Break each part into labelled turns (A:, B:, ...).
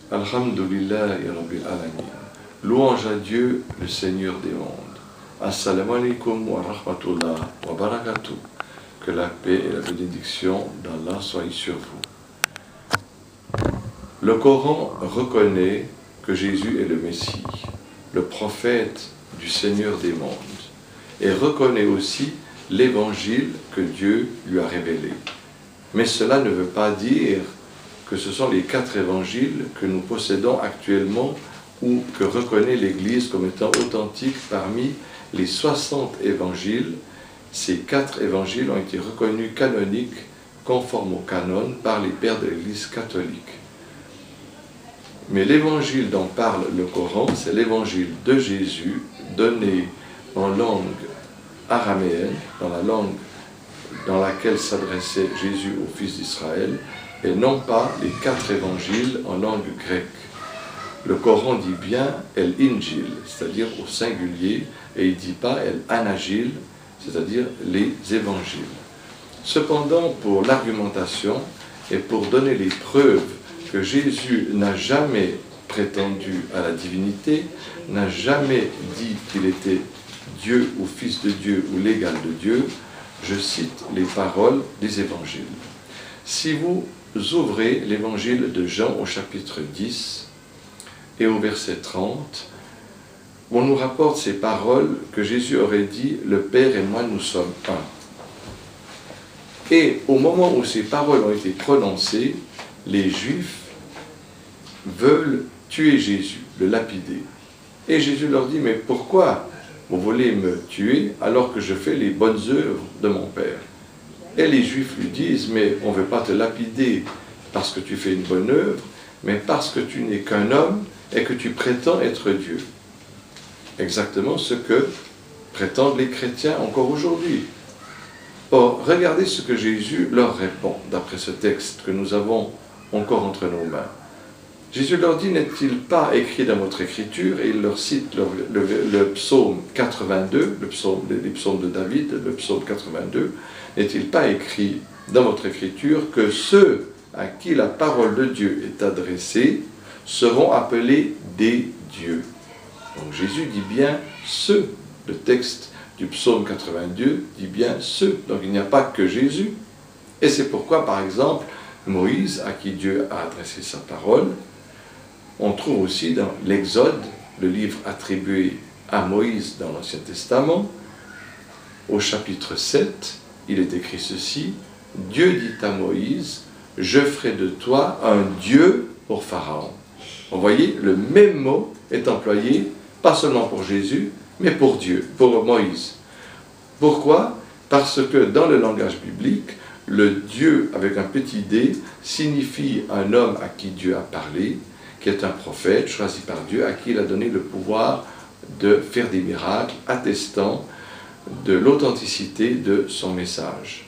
A: Alhamdulillahi Rabbil Alamin. Louange à Dieu, le Seigneur des mondes. Assalamu alaikum wa rahmatullah wa barakatuh. Que la paix et la bénédiction d'Allah soient sur vous. Le Coran reconnaît que Jésus est le Messie, le prophète du Seigneur des mondes, et reconnaît aussi l'évangile que Dieu lui a révélé. Mais cela ne veut pas dire que ce sont les 4 évangiles que nous possédons actuellement ou que reconnaît l'Église comme étant authentiques parmi les 60 évangiles. Ces 4 évangiles ont été reconnus canoniques, conformes au canon, par les pères de l'Église catholique. Mais l'évangile dont parle le Coran, c'est l'évangile de Jésus, donné en langue araméenne, dans la langue dans laquelle s'adressait Jésus aux fils d'Israël, et non pas les 4 évangiles en langue grecque. Le Coran dit bien El Injil, c'est-à-dire au singulier, et il ne dit pas El Anajil, c'est-à-dire les évangiles. Cependant, pour l'argumentation et pour donner les preuves que Jésus n'a jamais prétendu à la divinité, n'a jamais dit qu'il était Dieu ou fils de Dieu ou l'égal de Dieu, je cite les paroles des évangiles. Si vous ouvrez l'évangile de Jean au chapitre 10 et au verset 30, on nous rapporte ces paroles que Jésus aurait dit « Le Père et moi, nous sommes un ». Et au moment où ces paroles ont été prononcées, les Juifs veulent tuer Jésus, le lapider. Et Jésus leur dit « Mais pourquoi vous voulez me tuer alors que je fais les bonnes œuvres de mon Père ?» Et les Juifs lui disent « Mais on ne veut pas te lapider parce que tu fais une bonne œuvre, mais parce que tu n'es qu'un homme et que tu prétends être Dieu. » Exactement ce que prétendent les chrétiens encore aujourd'hui. Or, regardez ce que Jésus leur répond, d'après ce texte que nous avons encore entre nos mains. Jésus leur dit, n'est-il pas écrit dans votre écriture, et il leur cite le psaume 82, les psaumes de David, le psaume 82, n'est-il pas écrit dans votre écriture que ceux à qui la parole de Dieu est adressée seront appelés des dieux. Donc Jésus dit bien ceux, le texte du psaume 82 dit bien ceux, donc il n'y a pas que Jésus. Et c'est pourquoi, par exemple, Moïse, à qui Dieu a adressé sa parole, on trouve aussi dans l'Exode, le livre attribué à Moïse dans l'Ancien Testament, au chapitre 7, il est écrit ceci, « Dieu dit à Moïse, je ferai de toi un Dieu pour Pharaon. » Vous voyez, le même mot est employé, pas seulement pour Jésus, mais pour Dieu, pour Moïse. Pourquoi? Parce que dans le langage biblique, le Dieu avec un petit d signifie un homme à qui Dieu a parlé, qui est un prophète choisi par Dieu, à qui il a donné le pouvoir de faire des miracles, attestant de l'authenticité de son message.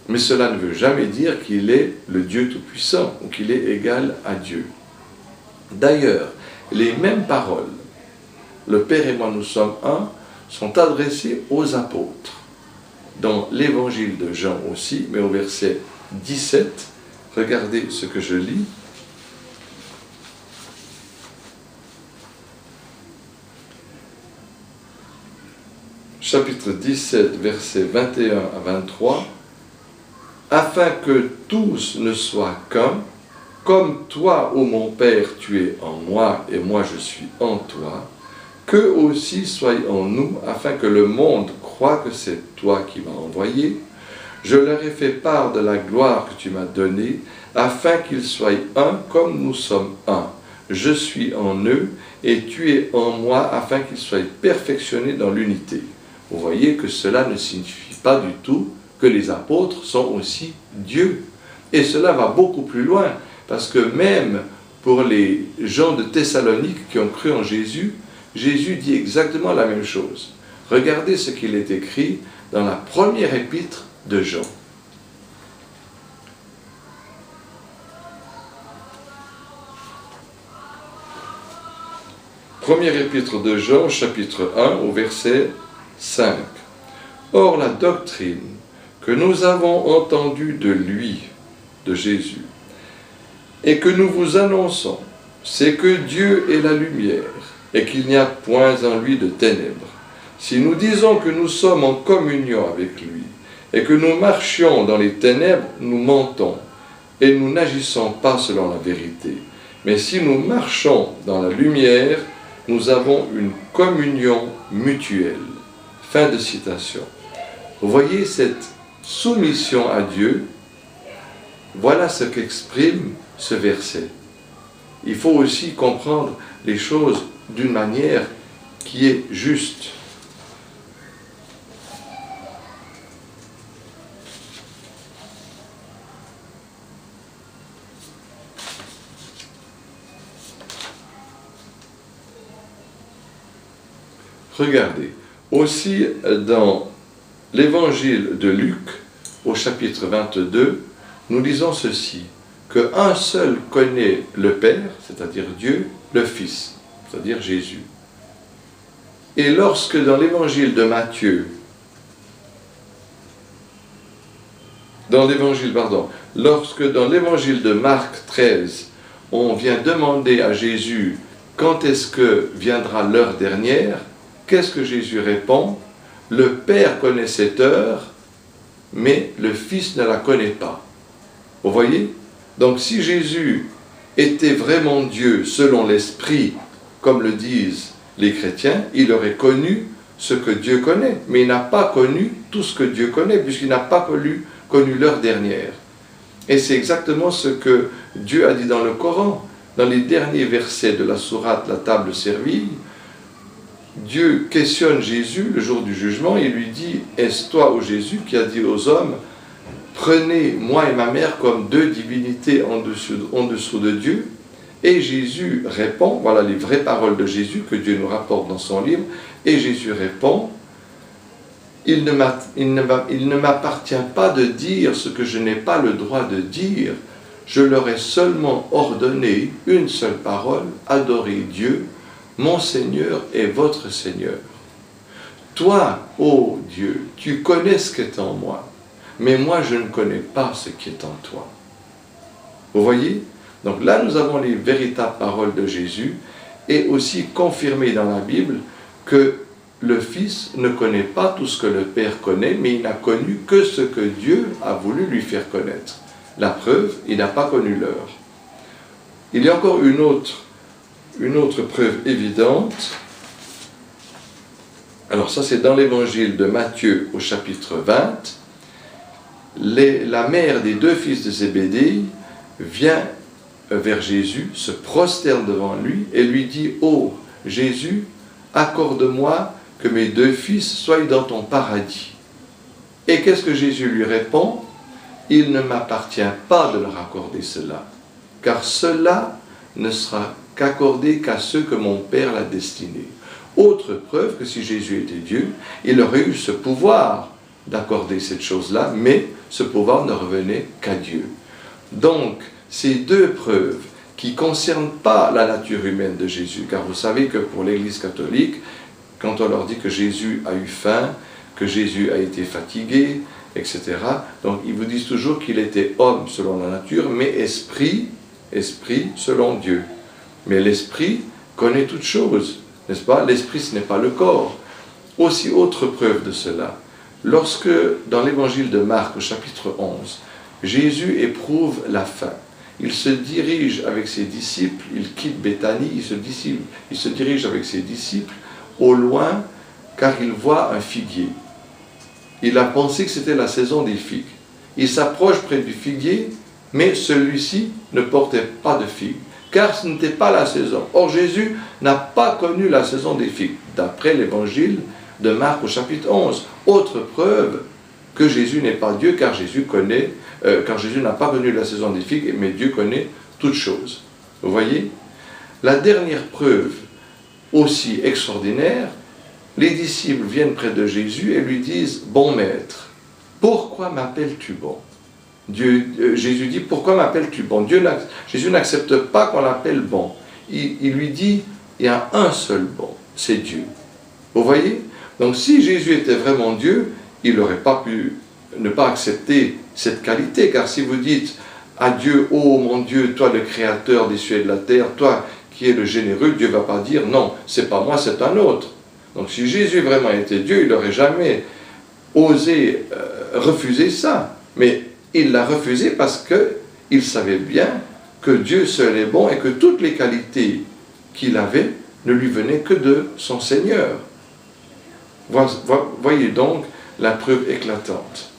A: Mais cela ne veut jamais dire qu'il est le Dieu Tout-Puissant, ou qu'il est égal à Dieu. D'ailleurs, les mêmes paroles, le Père et moi nous sommes un, sont adressées aux apôtres. Dans l'évangile de Jean aussi, mais au verset 17, regardez ce que je lis. Chapitre 17, versets 21 à 23. « Afin que tous ne soient qu'un, comme toi, ô mon Père, tu es en moi et moi je suis en toi, qu'eux aussi soient en nous, afin que le monde croie que c'est toi qui m'as envoyé. Je leur ai fait part de la gloire que tu m'as donnée, afin qu'ils soient un comme nous sommes un. Je suis en eux et tu es en moi, afin qu'ils soient perfectionnés dans l'unité. » Vous voyez que cela ne signifie pas du tout que les apôtres sont aussi Dieu. Et cela va beaucoup plus loin, parce que même pour les gens de Thessalonique qui ont cru en Jésus, Jésus dit exactement la même chose. Regardez ce qu'il est écrit dans la première épître de Jean. Première épître de Jean, chapitre 1, au verset 5. Or, la doctrine que nous avons entendue de lui, de Jésus, et que nous vous annonçons, c'est que Dieu est la lumière, et qu'il n'y a point en lui de ténèbres. Si nous disons que nous sommes en communion avec lui, et que nous marchions dans les ténèbres, nous mentons, et nous n'agissons pas selon la vérité. Mais si nous marchons dans la lumière, nous avons une communion mutuelle. Fin de citation. Vous voyez cette soumission à Dieu, voilà ce qu'exprime ce verset. Il faut aussi comprendre les choses d'une manière qui est juste. Regardez, aussi dans l'évangile de Luc, au chapitre 22, nous lisons ceci, qu'un seul connaît le Père, c'est-à-dire Dieu, le Fils, c'est-à-dire Jésus. Et lorsque dans l'évangile de Matthieu, lorsque dans l'évangile de Marc 13, on vient demander à Jésus quand est-ce que viendra l'heure dernière, qu'est-ce que Jésus répond? Le Père connaît cette heure, mais le Fils ne la connaît pas. Vous voyez? Donc si Jésus était vraiment Dieu selon l'Esprit, comme le disent les chrétiens, il aurait connu ce que Dieu connaît, mais il n'a pas connu tout ce que Dieu connaît, puisqu'il n'a pas connu l'heure dernière. Et c'est exactement ce que Dieu a dit dans le Coran, dans les derniers versets de la sourate La table servie. Dieu questionne Jésus le jour du jugement et lui dit « Est-ce toi, ô Jésus, qui a dit aux hommes, prenez moi et ma mère comme deux divinités en dessous de Dieu ?» Et Jésus répond, voilà les vraies paroles de Jésus que Dieu nous rapporte dans son livre, et Jésus répond « Il ne m'appartient pas de dire ce que je n'ai pas le droit de dire, je leur ai seulement ordonné une seule parole, adorer Dieu, mon Seigneur est votre Seigneur. Toi, ô Dieu, tu connais ce qui est en moi, mais moi je ne connais pas ce qui est en toi. » Vous voyez? Donc là nous avons les véritables paroles de Jésus, et aussi confirmé dans la Bible que le Fils ne connaît pas tout ce que le Père connaît, mais il n'a connu que ce que Dieu a voulu lui faire connaître. La preuve, il n'a pas connu l'heure. Il y a encore une autre preuve évidente. Alors ça c'est dans l'évangile de Matthieu au chapitre 20. La mère des deux fils de Zébédée vient vers Jésus, se prosterne devant lui et lui dit « Oh Jésus, accorde-moi que mes deux fils soient dans ton paradis. » Et qu'est-ce que Jésus lui répond? « Il ne m'appartient pas de leur accorder cela, car cela ne sera qu'accordé qu'à ceux que mon Père l'a destiné. » Autre preuve que si Jésus était Dieu, il aurait eu ce pouvoir d'accorder cette chose-là, mais ce pouvoir ne revenait qu'à Dieu. Donc, ces deux preuves qui ne concernent pas la nature humaine de Jésus, car vous savez que pour l'Église catholique, quand on leur dit que Jésus a eu faim, que Jésus a été fatigué, etc., donc ils vous disent toujours qu'il était homme selon la nature, mais esprit selon Dieu. Mais l'esprit connaît toutes choses, n'est-ce pas? L'esprit, ce n'est pas le corps. Aussi, autre preuve de cela, lorsque dans l'évangile de Marc, au chapitre 11, Jésus éprouve la faim, il se dirige avec ses disciples, il quitte Béthanie, il se dirige avec ses disciples au loin, car il voit un figuier. Il a pensé que c'était la saison des figues. Il s'approche près du figuier, mais celui-ci ne portait pas de figues, car ce n'était pas la saison. Or, Jésus n'a pas connu la saison des figues, d'après l'évangile de Marc au chapitre 11. Autre preuve que Jésus n'est pas Dieu, car Jésus n'a pas connu la saison des figues, mais Dieu connaît toutes choses. Vous voyez? La dernière preuve, aussi extraordinaire, les disciples viennent près de Jésus et lui disent « Bon maître, pourquoi m'appelles-tu bon ?» Jésus dit « Pourquoi m'appelles-tu bon ?» Jésus n'accepte pas qu'on l'appelle bon. Il lui dit « Il y a un seul bon, c'est Dieu. » Vous voyez? Donc si Jésus était vraiment Dieu, il n'aurait pas pu ne pas accepter cette qualité, car si vous dites à Dieu, oh mon Dieu, toi le créateur des cieux et de la terre, toi qui es le généreux, Dieu ne va pas dire non, c'est pas moi, c'est un autre. Donc si Jésus vraiment était Dieu, il n'aurait jamais osé refuser ça. Mais il l'a refusé parce qu'il savait bien que Dieu seul est bon et que toutes les qualités qu'il avait ne lui venaient que de son Seigneur. Voyez donc la preuve éclatante.